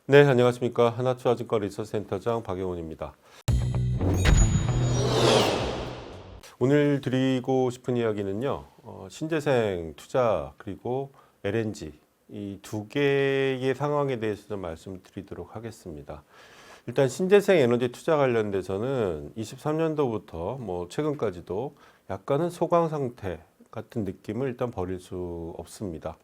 네, 안녕하십니까. 하나투자증권 리서치센터장 박영훈입니다. 오늘 드리고 싶은 이야기는요. 신재생 투자 그리고 LNG 이 두 개의 상황에 대해서 좀 말씀드리도록 하겠습니다. 일단 신재생 에너지 투자 관련돼서는 23년도부터 뭐 최근까지도 약간은 소강 상태 같은 느낌을 일단 버릴 수 없습니다.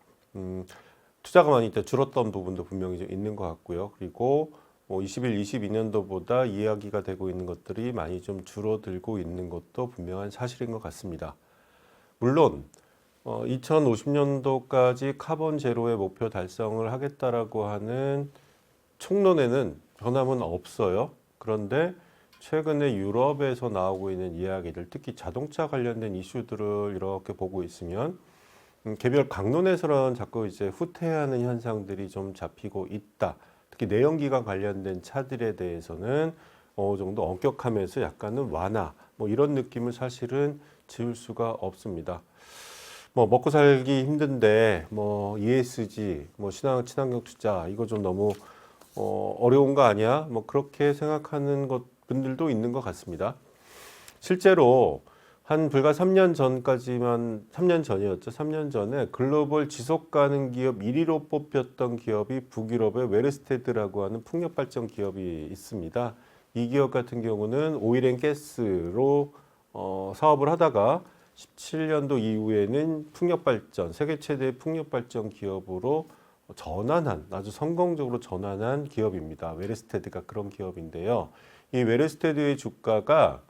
투자가 많이 일단 줄었던 부분도 분명히 좀 있는 것 같고요. 그리고 21, 22년도보다 이야기가 되고 있는 것들이 많이 좀 줄어들고 있는 것도 분명한 사실인 것 같습니다. 물론 2050년도까지 카본 제로의 목표 달성을 하겠다라고 하는 총론에는 변함은 없어요. 그런데 최근에 유럽에서 나오고 있는 이야기들, 특히 자동차 관련된 이슈들을 이렇게 보고 있으면 개별 강론에서는 자꾸 이제 후퇴하는 현상들이 좀 잡히고 있다. 특히 내연기관 관련된 차들에 대해서는 어느 정도 엄격하면서 약간은 완화, 뭐 이런 느낌을 사실은 지울 수가 없습니다. 뭐 먹고 살기 힘든데 뭐 ESG, 뭐 친환경 투자 이거 좀 너무 어려운 거 아니야? 뭐 그렇게 생각하는 분들도 있는 것 같습니다. 실제로 한 불과 3년 전까지만 3년 전이었죠. 3년 전에 글로벌 지속 가능 기업 1위로 뽑혔던 기업이 북유럽의 웨르스테드라고 하는 풍력 발전 기업이 있습니다. 이 기업 같은 경우는 오일앤가스로 사업을 하다가 17년도 이후에는 풍력 발전, 세계 최대의 풍력 발전 기업으로 전환한, 아주 성공적으로 전환한 기업입니다. 웨르스테드가 그런 기업인데요. 이 웨르스테드의 주가가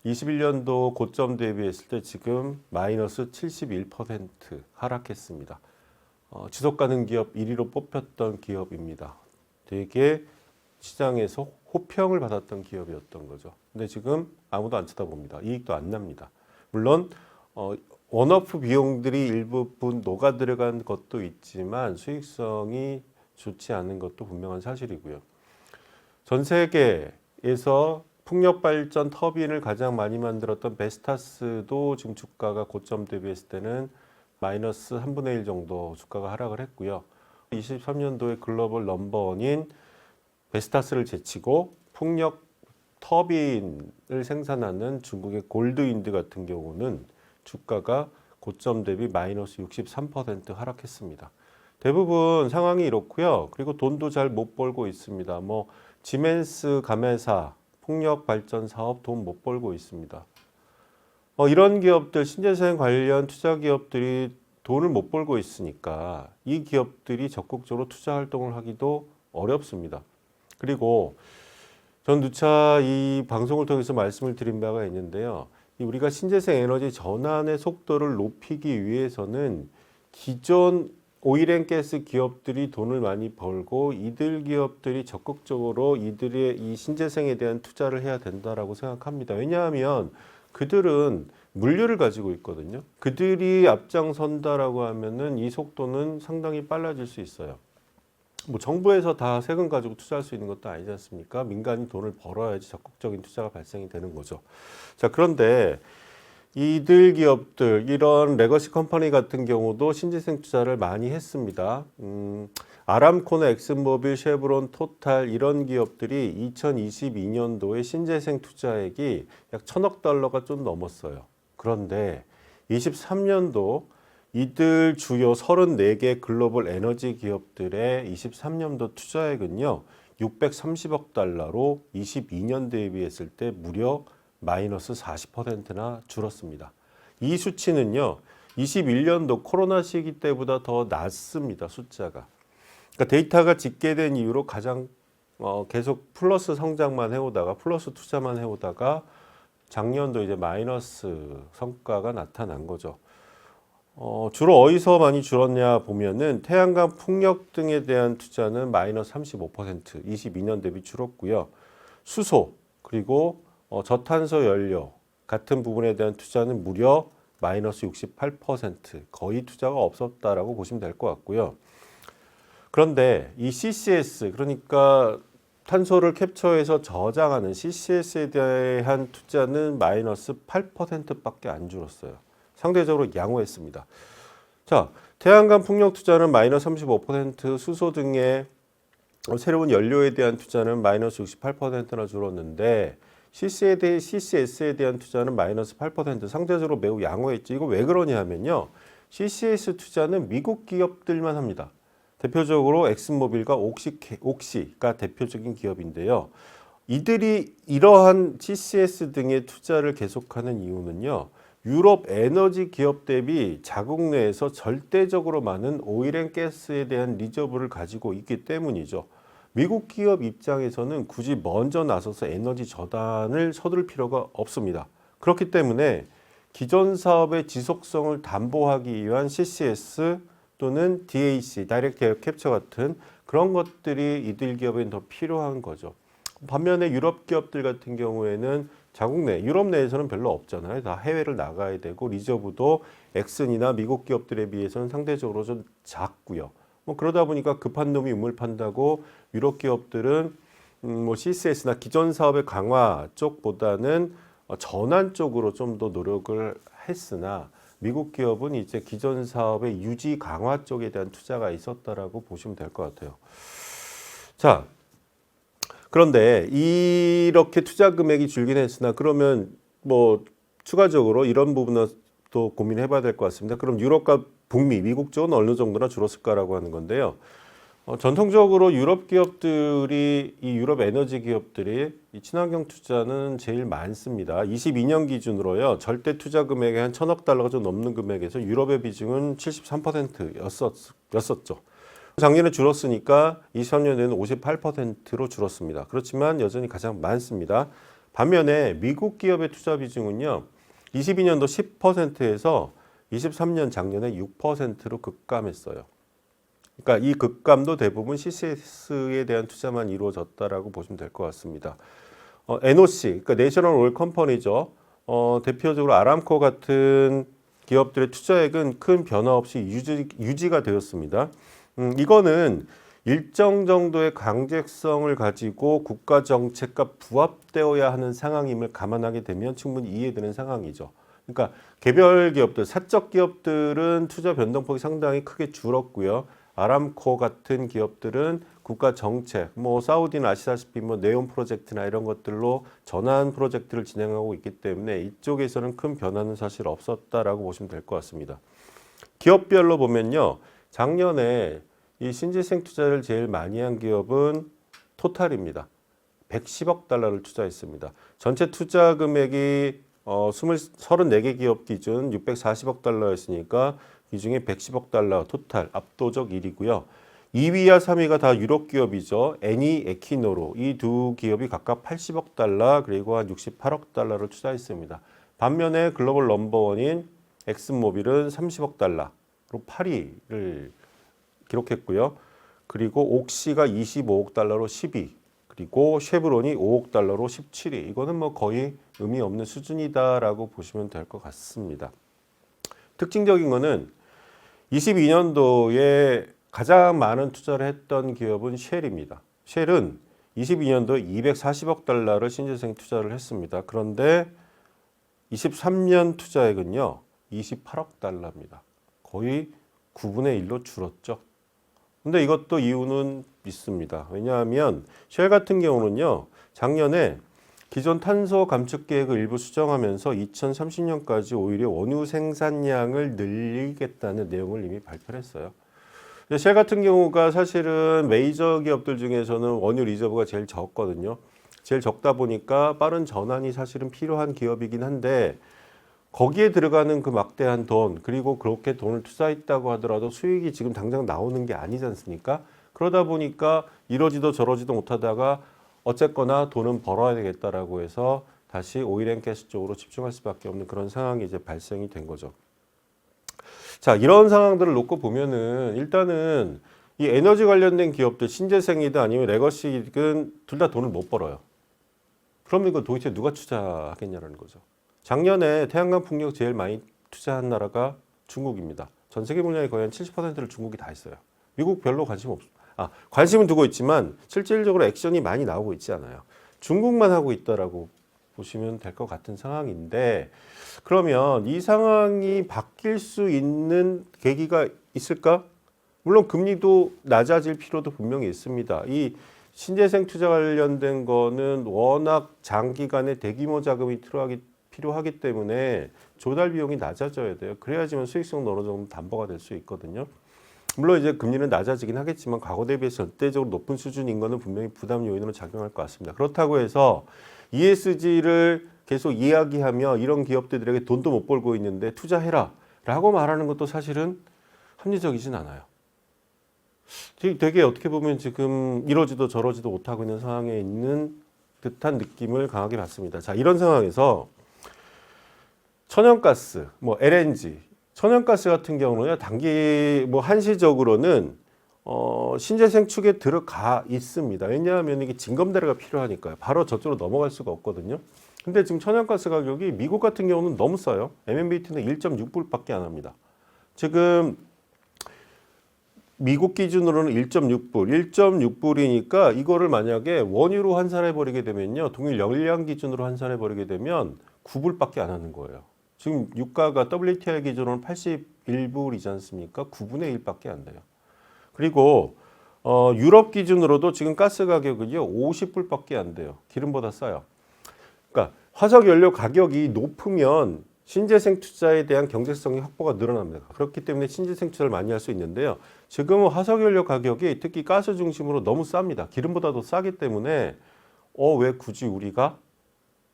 21년도 고점 대비했을 때 지금 마이너스 71% 하락했습니다. 지속가능 기업 1위로 뽑혔던 기업입니다. 되게 시장에서 호평을 받았던 기업이었던 거죠. 근데 지금 아무도 안 쳐다봅니다. 이익도 안 납니다. 물론 원오프 비용들이 일부분 녹아 들어간 것도 있지만 수익성이 좋지 않은 것도 분명한 사실이고요. 전 세계에서 풍력 발전 터빈을 가장 많이 만들었던 베스타스도 지금 주가가 고점 대비했을 때는 마이너스 1분의 1 정도 주가가 하락을 했고요. 23년도에 글로벌 넘버원인 베스타스를 제치고 풍력 터빈을 생산하는 중국의 골드윈드 같은 경우는 주가가 고점 대비 마이너스 63% 하락했습니다. 대부분 상황이 이렇고요. 그리고 돈도 잘 못 벌고 있습니다. 뭐 지멘스 가메사 풍력 발전 사업 돈 못 벌고 있습니다. 이런 기업들, 신재생 관련 투자 기업들이 돈을 못 벌고 있으니까 이 기업들이 적극적으로 투자 활동을 하기도 어렵습니다. 그리고 전 누차 이 방송을 통해서 말씀을 드린 바가 있는데요. 우리가 신재생 에너지 전환의 속도를 높이기 위해서는 기존 오일앤가스 기업들이 돈을 많이 벌고 이들 기업들이 적극적으로 이들의 이 신재생에 대한 투자를 해야 된다라고 생각합니다. 왜냐하면 그들은 물류를 가지고 있거든요. 그들이 앞장선다라고 하면은 이 속도는 상당히 빨라질 수 있어요. 뭐 정부에서 다 세금 가지고 투자할 수 있는 것도 아니지 않습니까? 민간이 돈을 벌어야지 적극적인 투자가 발생이 되는 거죠. 자, 그런데 이들 기업들, 이런 레거시 컴퍼니 같은 경우도 신재생 투자를 많이 했습니다. 아람코나 엑슨모빌, 쉐브론, 토탈 이런 기업들이 2022년도에 신재생 투자액이 약 1,000억 달러가 좀 넘었어요. 그런데 23년도 이들 주요 34개 글로벌 에너지 기업들의 23년도 투자액은요, 630억 달러로 22년 대비했을 때 무려 마이너스 40%나 줄었습니다. 이 수치는요, 21년도 코로나 시기 때보다 더 낮습니다, 숫자가. 그러니까 데이터가 집계된 이후로 가장 계속 플러스 성장만 해오다가 플러스 투자만 해오다가 작년도 이제 마이너스 성과가 나타난 거죠. 주로 어디서 많이 줄었냐 보면은 태양광 풍력 등에 대한 투자는 마이너스 35%, 22년 대비 줄었고요. 수소 그리고 저탄소 연료 같은 부분에 대한 투자는 무려 마이너스 68%, 거의 투자가 없었다라고 보시면 될 것 같고요. 그런데 이 CCS, 그러니까 탄소를 캡처해서 저장하는 CCS에 대한 투자는 마이너스 8%밖에 안 줄었어요. 상대적으로 양호했습니다. 자, 태양광 풍력 투자는 마이너스 35%, 수소 등의 새로운 연료에 대한 투자는 마이너스 68%나 줄었는데 CCS에 대한 투자는 마이너스 8%, 상대적으로 매우 양호했지. 이거 왜 그러냐면요. CCS 투자는 미국 기업들만 합니다. 대표적으로 엑슨모빌과 옥시가 대표적인 기업인데요. 이들이 이러한 CCS 등의 투자를 계속하는 이유는요. 유럽 에너지 기업 대비 자국 내에서 절대적으로 많은 오일앤가스에 대한 리저브를 가지고 있기 때문이죠. 미국 기업 입장에서는 굳이 먼저 나서서 에너지 저단을 서둘 필요가 없습니다. 그렇기 때문에 기존 사업의 지속성을 담보하기 위한 CCS 또는 DAC, 다이렉트 에어 캡처 같은 그런 것들이 이들 기업에는 더 필요한 거죠. 반면에 유럽 기업들 같은 경우에는 자국 내, 유럽 내에서는 별로 없잖아요. 다 해외를 나가야 되고 리저브도 엑슨이나 미국 기업들에 비해서는 상대적으로 좀 작고요. 뭐 그러다 보니까 급한 놈이 우물 판다고 유럽 기업들은 뭐 CCS나 기존 사업의 강화 쪽보다는 전환 쪽으로 좀 더 노력을 했으나 미국 기업은 이제 기존 사업의 유지 강화 쪽에 대한 투자가 있었다라고 보시면 될 것 같아요. 자, 그런데 이렇게 투자 금액이 줄긴 했으나 그러면 뭐 추가적으로 이런 부분은 또 고민해 봐야 될 것 같습니다. 그럼 유럽과 북미, 미국 쪽은 어느 정도나 줄었을까라고 하는 건데요. 전통적으로 유럽 기업들이 이 유럽 에너지 기업들이 이 친환경 투자는 제일 많습니다. 22년 기준으로요. 절대 투자 금액의 한 1,000억 달러가 좀 넘는 금액에서 유럽의 비중은 73%였었죠. 작년에 줄었으니까 23년에는 58%로 줄었습니다. 그렇지만 여전히 가장 많습니다. 반면에 미국 기업의 투자 비중은요. 22년도 10%에서 23년 작년에 6%로 급감했어요. 그러니까 이 급감도 대부분 CCS에 대한 투자만 이루어졌다라고 보시면 될 것 같습니다. NOC, 그러니까 내셔널 오일 컴퍼니죠. 대표적으로 아람코 같은 기업들의 투자액은 큰 변화 없이 유지가 되었습니다. 이거는 일정 정도의 강제성을 가지고 국가 정책과 부합되어야 하는 상황임을 감안하게 되면 충분히 이해되는 상황이죠. 그러니까 개별 기업들, 사적 기업들은 투자 변동폭이 상당히 크게 줄었고요. 아람코 같은 기업들은 국가 정책, 뭐 사우디는 아시다시피 뭐 네온 프로젝트나 이런 것들로 전환 프로젝트를 진행하고 있기 때문에 이쪽에서는 큰 변화는 사실 없었다라고 보시면 될 것 같습니다. 기업별로 보면요. 작년에 이 신재생 투자를 제일 많이 한 기업은 토탈입니다. 110억 달러를 투자했습니다. 전체 투자 금액이 34개 기업 기준 640억 달러였으니까 이 중에 110억 달러 토탈 압도적 1위고요. 2위와 3위가 다 유럽 기업이죠. 애니, 에키노로 이 두 기업이 각각 80억 달러 그리고 한 68억 달러를 투자했습니다. 반면에 글로벌 넘버원인 엑슨모빌은 30억 달러로 8위를 기록했고요. 그리고 옥시가 25억 달러로 10위, 그리고 쉐브론이 5억 달러로 17위. 이거는 뭐 거의 의미 없는 수준이다라고 보시면 될 것 같습니다. 특징적인 거는 22년도에 가장 많은 투자를 했던 기업은 쉘입니다. 쉘은 22년도에 240억 달러를 신재생 투자를 했습니다. 그런데 23년 투자액은요, 28억 달러입니다. 거의 9분의 1로 줄었죠. 근데 이것도 이유는 있습니다. 왜냐하면 쉘 같은 경우는요, 작년에 기존 탄소 감축 계획을 일부 수정하면서 2030년까지 오히려 원유 생산량을 늘리겠다는 내용을 이미 발표를 했어요. 쉘 같은 경우가 사실은 메이저 기업들 중에서는 원유 리저브가 제일 적거든요. 제일 적다 보니까 빠른 전환이 사실은 필요한 기업이긴 한데 거기에 들어가는 그 막대한 돈, 그리고 그렇게 돈을 투자했다고 하더라도 수익이 지금 당장 나오는 게 아니지 않습니까? 그러다 보니까 이러지도 저러지도 못하다가 어쨌거나 돈은 벌어야 되겠다라고 해서 다시 오일앤가스 쪽으로 집중할 수밖에 없는 그런 상황이 이제 발생이 된 거죠. 자, 이런 상황들을 놓고 보면은 일단은 이 에너지 관련된 기업들, 신재생이든 아니면 레거시든 둘 다 돈을 못 벌어요. 그럼 이거 도대체 누가 투자하겠냐라는 거죠. 작년에 태양광 풍력 제일 많이 투자한 나라가 중국입니다. 전 세계 물량의 거의 한 70%를 중국이 다 했어요. 미국 별로 관심은 두고 있지만 실질적으로 액션이 많이 나오고 있지 않아요. 중국만 하고 있다라고 보시면 될 것 같은 상황인데, 그러면 이 상황이 바뀔 수 있는 계기가 있을까? 물론 금리도 낮아질 필요도 분명히 있습니다. 이 신재생 투자 관련된 거는 워낙 장기간의 대규모 자금이 필요하기 때문에 조달 비용이 낮아져야 돼요. 그래야지만 수익성은 어느 정도 담보가 될 수 있거든요. 물론 이제 금리는 낮아지긴 하겠지만 과거 대비해서 절대적으로 높은 수준인 거는 분명히 부담 요인으로 작용할 것 같습니다. 그렇다고 해서 ESG를 계속 이야기하며 이런 기업들에게 돈도 못 벌고 있는데 투자해라 라고 말하는 것도 사실은 합리적이진 않아요. 되게 어떻게 보면 지금 이러지도 저러지도 못하고 있는 상황에 있는 듯한 느낌을 강하게 받습니다. 자, 이런 상황에서 천연가스, 뭐 LNG, 천연가스 같은 경우는 단기 한시적으로는 신재생 축에 들어가 있습니다. 왜냐하면 이게 징검다리가 필요하니까요. 바로 저쪽으로 넘어갈 수가 없거든요. 근데 지금 천연가스 가격이 미국 같은 경우는 너무 싸요. MMBT는 1.6불밖에 안 합니다. 지금 미국 기준으로는 1.6불, 1.6불이니까 이거를 만약에 원유로 환산해 버리게 되면요. 동일 열량 기준으로 환산해 버리게 되면 9불밖에 안 하는 거예요. 지금 유가가 WTI 기준으로는 81불이지 않습니까? 9분의 1밖에 안 돼요. 그리고 유럽 기준으로도 지금 가스 가격은요. 50불밖에 안 돼요. 기름보다 싸요. 그러니까 화석 연료 가격이 높으면 신재생 투자에 대한 경제성이 확보가 늘어납니다. 그렇기 때문에 신재생 투자를 많이 할 수 있는데요. 지금은 화석연료 가격이 특히 가스 중심으로 너무 쌉니다. 기름보다도 싸기 때문에 왜 굳이 우리가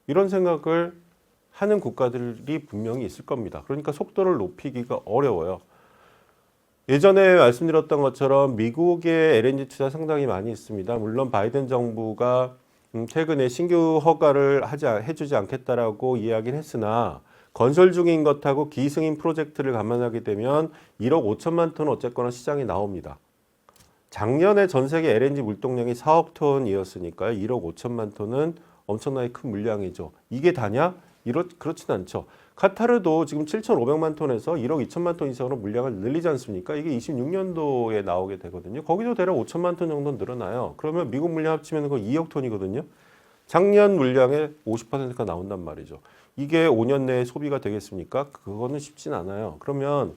이런 생각을 하는 국가들이 분명히 있을 겁니다. 그러니까 속도를 높이기가 어려워요. 예전에 말씀드렸던 것처럼 미국의 LNG 투자 상당히 많이 있습니다. 물론 바이든 정부가 최근에 신규 허가를 해주지 않겠다라고 이야기는 했으나 건설 중인 것하고 기승인 프로젝트를 감안하게 되면 1억 5천만 톤 어쨌거나 시장에 나옵니다. 작년에 전 세계 LNG 물동량이 4억 톤이었으니까요. 1억 5천만 톤은 엄청나게 큰 물량이죠. 이게 다냐? 그렇진 않죠. 카타르도 지금 7,500만 톤에서 1억 2천만 톤 이상으로 물량을 늘리지 않습니까? 이게 26년도에 나오게 되거든요. 거기도 대략 5천만 톤 정도 늘어나요. 그러면 미국 물량 합치면 그거 2억 톤이거든요. 작년 물량의 50%가 나온단 말이죠. 이게 5년 내에 소비가 되겠습니까? 그거는 쉽진 않아요. 그러면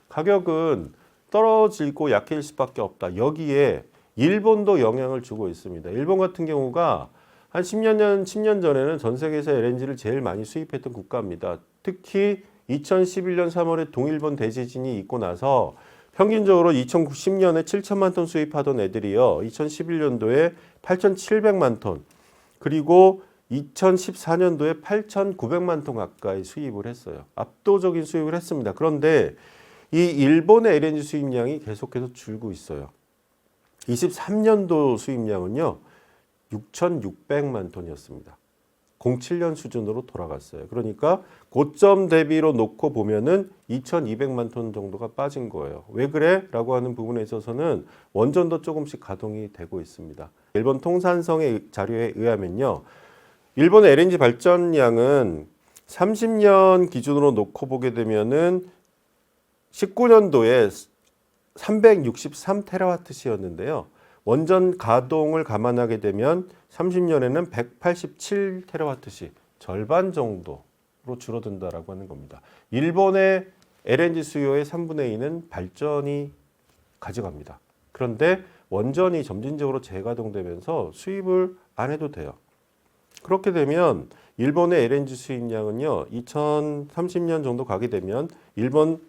가격은 떨어지고 약해질 수밖에 없다. 여기에 일본도 영향을 주고 있습니다. 일본 같은 경우가 한 10년 전에는 전 세계에서 LNG를 제일 많이 수입했던 국가입니다. 특히 2011년 3월에 동일본 대지진이 있고 나서 평균적으로 2010년에 7천만 톤 수입하던 애들이요. 2011년도에 8,700만 톤. 그리고 2014년도에 8,900만 톤 가까이 수입을 했어요. 압도적인 수입을 했습니다. 그런데 이 일본의 LNG 수입량이 계속해서 줄고 있어요. 23년도 수입량은요. 6,600만 톤이었습니다. 07년 수준으로 돌아갔어요. 그러니까 고점 대비로 놓고 보면은 2,200만 톤 정도가 빠진 거예요. 왜 그래? 라고 하는 부분에 있어서는 원전도 조금씩 가동이 되고 있습니다. 일본 통산성의 자료에 의하면요. 일본의 LNG 발전량은 30년 기준으로 놓고 보게 되면은 19년도에 363테라와트시였는데요. 원전 가동을 감안하게 되면 30년에는 187테라와트시, 절반 정도로 줄어든다라고 하는 겁니다. 일본의 LNG 수요의 3분의 2는 발전이 가져갑니다. 그런데 원전이 점진적으로 재가동되면서 수입을 안 해도 돼요. 그렇게 되면 일본의 LNG 수입량은요. 2030년 정도 가게 되면 일본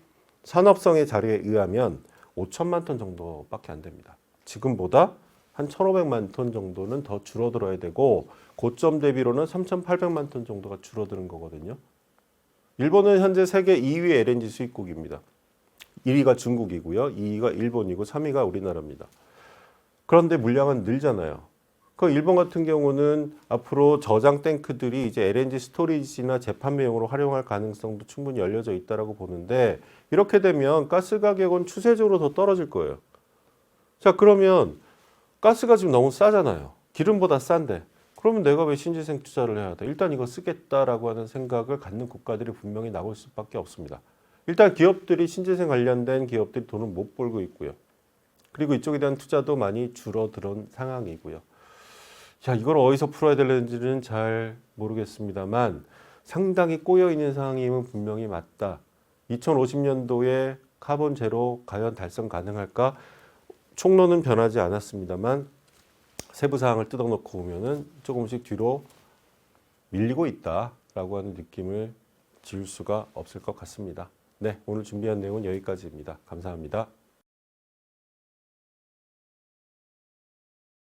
산업성의 자료에 의하면 5천만 톤 정도밖에 안 됩니다. 지금보다 한 1,500만 톤 정도는 더 줄어들어야 되고 고점 대비로는 3,800만 톤 정도가 줄어드는 거거든요. 일본은 현재 세계 2위 LNG 수입국입니다. 1위가 중국이고요. 2위가 일본이고 3위가 우리나라입니다. 그런데 물량은 늘잖아요. 그 일본 같은 경우는 앞으로 저장 탱크들이 이제 LNG 스토리지나 재판매용으로 활용할 가능성도 충분히 열려져 있다라고 보는데 이렇게 되면 가스 가격은 추세적으로 더 떨어질 거예요. 자, 그러면 가스가 지금 너무 싸잖아요. 기름보다 싼데. 그러면 내가 왜 신재생 투자를 해야 돼? 일단 이거 쓰겠다라고 하는 생각을 갖는 국가들이 분명히 나올 수밖에 없습니다. 일단 기업들이 신재생 관련된 기업들이 돈을 못 벌고 있고요. 그리고 이쪽에 대한 투자도 많이 줄어든 상황이고요. 자, 이걸 어디서 풀어야 되는지는 잘 모르겠습니다만 상당히 꼬여 있는 상황임은 분명히 맞다. 2050년도에 카본 제로 과연 달성 가능할까? 총론은 변하지 않았습니다만 세부 사항을 뜯어놓고 보면은 조금씩 뒤로 밀리고 있다라고 하는 느낌을 지울 수가 없을 것 같습니다. 네, 오늘 준비한 내용은 여기까지입니다. 감사합니다.